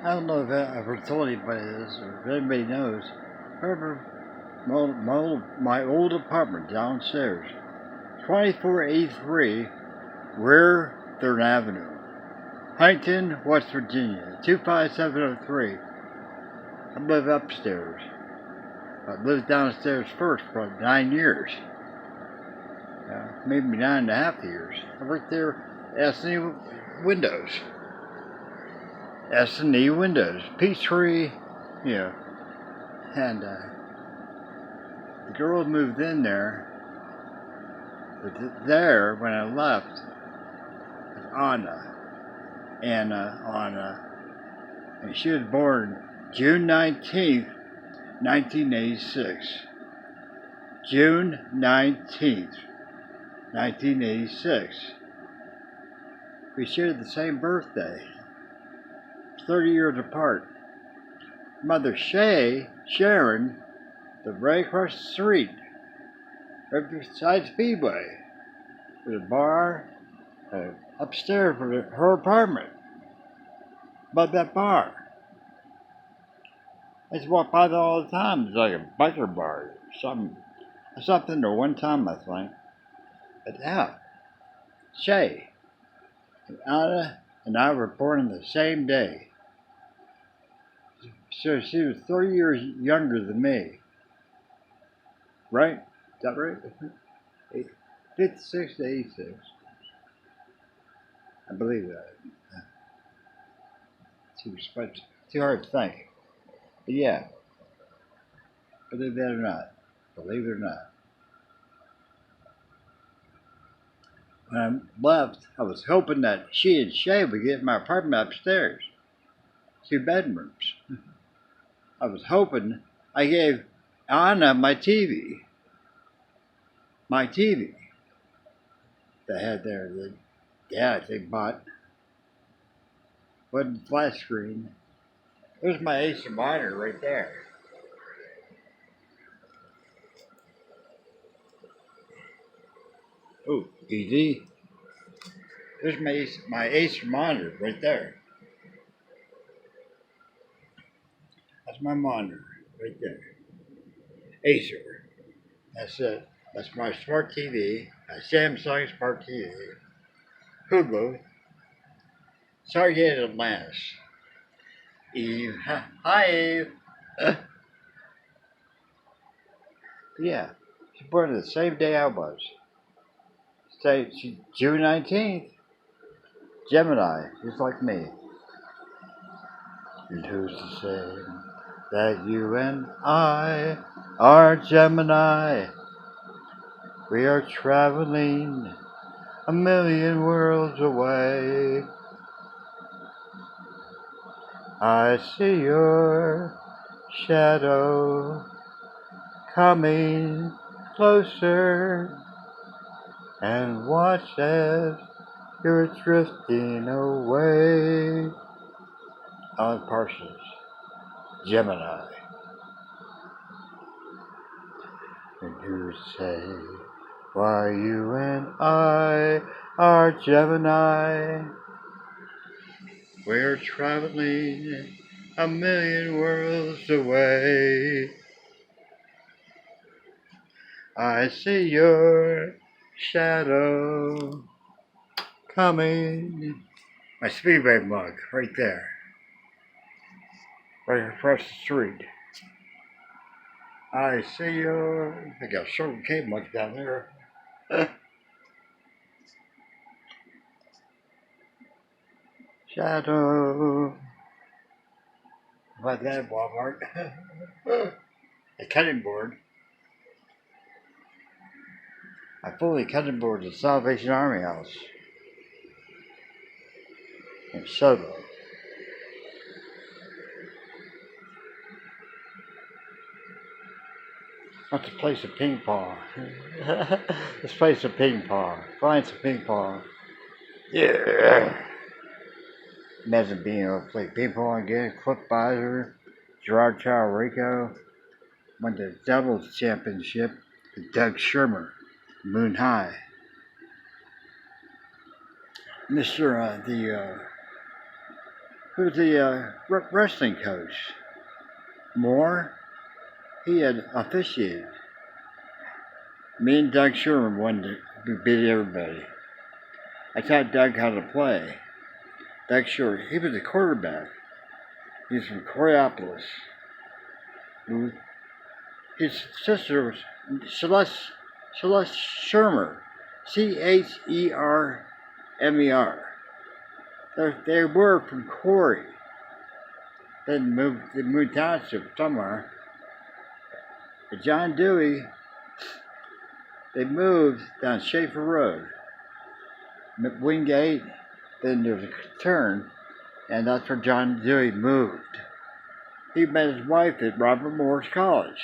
I don't know if I ever told anybody this or if anybody knows. Remember my old apartment downstairs, 2483 Rear 3rd Avenue, Huntington, West Virginia, 25703. I live upstairs. I lived downstairs first for 9 years. Maybe 9.5 years. I worked there, S&E Windows. S&E Windows. Peachtree, you know. And the girl moved in there. But there, when I left, was Anna, and she was born June 19th, 1986. June 19th, 1986. We shared the same birthday, 30 years apart. Mother Shay, Sharon, lived right across the street, right beside Speedway. There's a bar upstairs for her apartment, above that bar. I just walk by there all the time. It's like a biker bar, something. I stopped in there one time, I think. But yeah, Shay and Anna and I were born on the same day. So she was 30 years younger than me. Right? Is that right? 56 to 86. I believe that. Too hard to think. But yeah, believe that or not. Believe it or not. When I left, I was hoping that she and Shay would get my apartment upstairs. 2 bedrooms. I was hoping I gave Anna my TV. My TV. That had there that I think bought. Wasn't flat screen. There's my Acer monitor right there. Oh, easy. There's my Acer monitor right there. That's my monitor right there. Acer. That's it. That's my smart TV. A Samsung smart TV. Hulu. Target Atlantis. Eve. Hi, Eve. Yeah. She born the same day I was. June 19th. Gemini, just like me. And who's to say that you and I are Gemini? We are traveling a million worlds away. I see your shadow coming closer, and watch as you're drifting away. Alan Parsons, Gemini. And who say why you and I are Gemini? We're traveling a million worlds away. I see your shadow coming. My Speedway mug, right there. Right across the street. I see your... I got a Circle K mug down there. Shadow. About that at Walmart. A cutting board. I fully cutting board at the Salvation Army House in Soto. Let's play some ping pong. Let's play some ping pong. Find some ping pong. Yeah. Imagine being able to play ping pong again. Cliff Biser, Gerard Rico won the doubles championship with Doug Shermer, Moon High. who was the wrestling coach. Moore, he had officiated. Me and Doug Sherman wanted to beat everybody. I taught Doug how to play. Doug Sherman, he was a quarterback. He's from Coriopolis. His sister was Celeste Shermer, Chermer. They were from Corey. They moved township somewhere. But John Dewey, they moved down Schaefer Road, Wingate. Then there's a turn, and that's where John Dewey moved. He met his wife at Robert Morris College.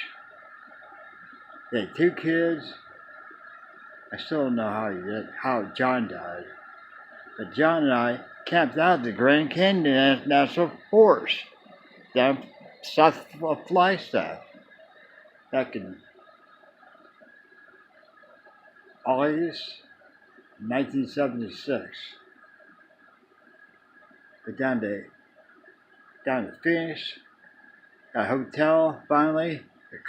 They had 2 kids. I still don't know how John died. But John and I camped out at the Grand Canyon National Forest down south of Flagstaff back in August 1976. But down to Phoenix, got a hotel finally,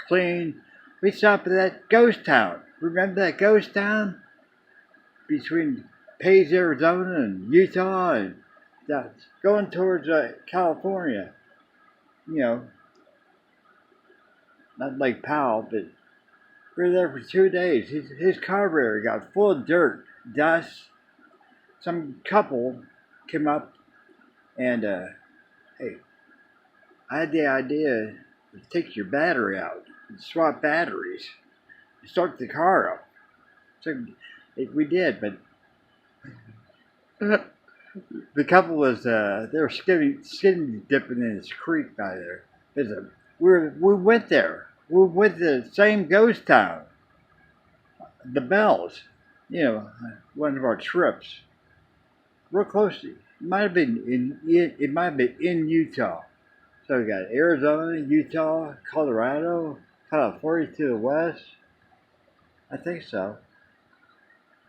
clean. We stopped at that ghost town. Remember that ghost town? Between Page, Arizona and Utah and going towards California. You know, not Lake Powell, but we were there for 2 days. His carburetor got full of dirt, dust. Some couple came up and, hey, I had the idea to take your battery out and swap batteries and start the car up. So we did, but the couple was they were skinny dipping in this creek by there. We went there. We went to the same ghost town, the Bells. You know, one of our trips. Real close. It might have been in Utah. So we got Arizona, Utah, Colorado, California to the west. I think so.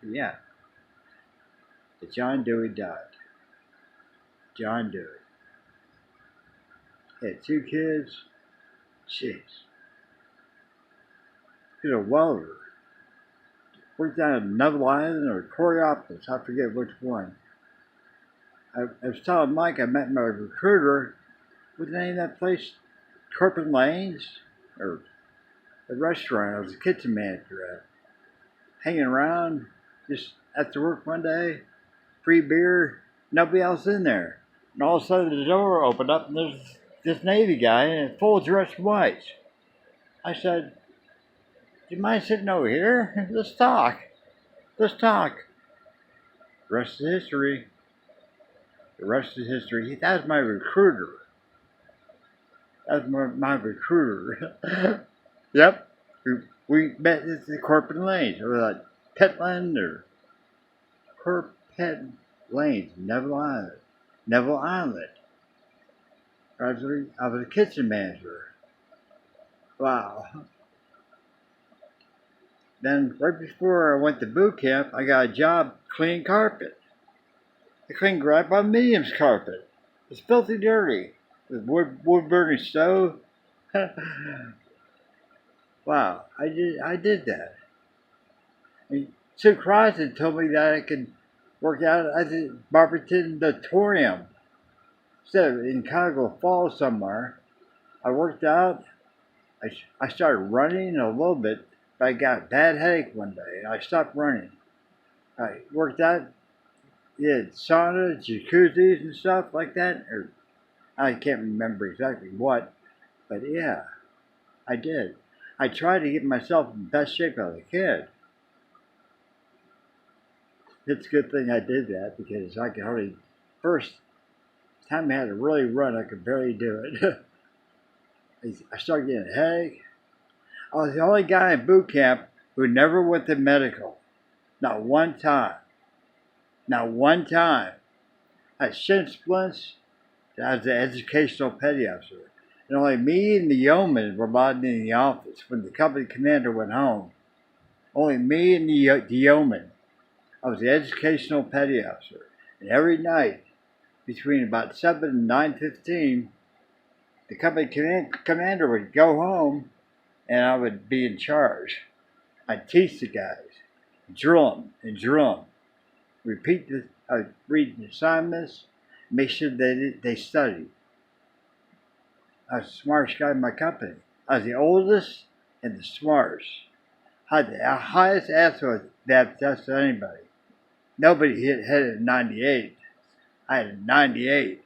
Yeah. But John Dewey died. John Dewey. Had 2 kids. Jeez. He was a welder. Worked down at Neville Island or Coriopolis. I forget which one. I was telling Mike I met my recruiter. What's the name of that place? Corporate Lanes? Or the restaurant I was a kitchen manager at. Hanging around just after work one day. Free beer. Nobody else in there. And all of a sudden the door opened up and there's this Navy guy in full dress white. I said, do you mind sitting over here? Let's talk. Let's talk. The rest is history. The rest is history. That was my recruiter. That was my recruiter. Yep. We met at the Corporate Lanes. Or like Petland or Corporate Lanes, Neville Island. Neville Island. I was a kitchen manager. Wow. Then right before I went to boot camp, I got a job cleaning carpet. I cleaned Grandpa Medium's carpet. It's filthy dirty with wood burning stove. Wow, I did that. And Sue Crossan told me that I could work out at the Barberton Auditorium. Instead of in Cuyahoga Falls somewhere, I worked out. I started running a little bit, but I got a bad headache one day, and I stopped running. I worked out, did saunas, jacuzzis, and stuff like that. Or I can't remember exactly what, but yeah, I did. I tried to get myself in the best shape I could. It's a good thing I did that because I could hardly, first time I had to really run, I could barely do it. I started getting a headache. I was the only guy in boot camp who never went to medical. Not one time. Not one time. I had shin splints. I was the educational petty officer. And only me and the yeoman were allowed in the office when the company commander went home. Only me and the yeoman. I was the educational petty officer. And every night, between about 7 and 9:15, the company commander would go home, and I would be in charge. I'd teach the guys, drill them and drill them, I'd read the assignments, make sure they studied. I was the smartest guy in my company. I was the oldest and the smartest. I had the highest ASVAB test of anybody. Nobody had a 98. I had a 98.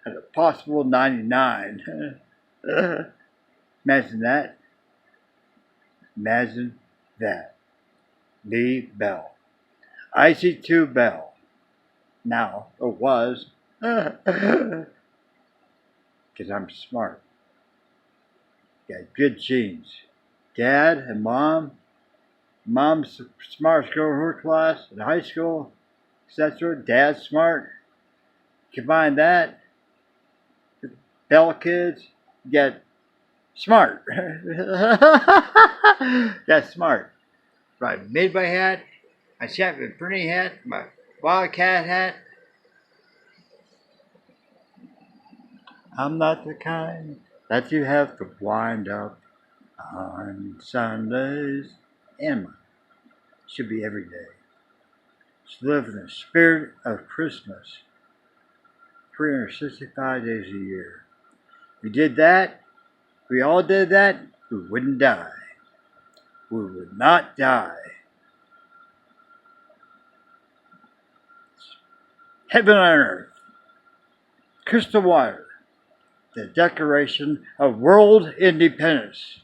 I had a possible 99. Imagine that. Imagine that. Lee Bell. IC2 Bell. Now, it was. Because I'm smart. Got good genes. Dad and mom's the smartest girl in her class in high school, etc. Dad's smart. Combine that, Bell kids get smart. That's smart. Right, Midway hat, my Chapman printing hat, my Wildcat hat. I'm not the kind that you have to wind up on Sundays. And mine should be every day. To live in the spirit of Christmas 365 days a year. We did that. We all did that. We wouldn't die. We would not die. Heaven on earth. Crystal water. The Declaration of World Independence.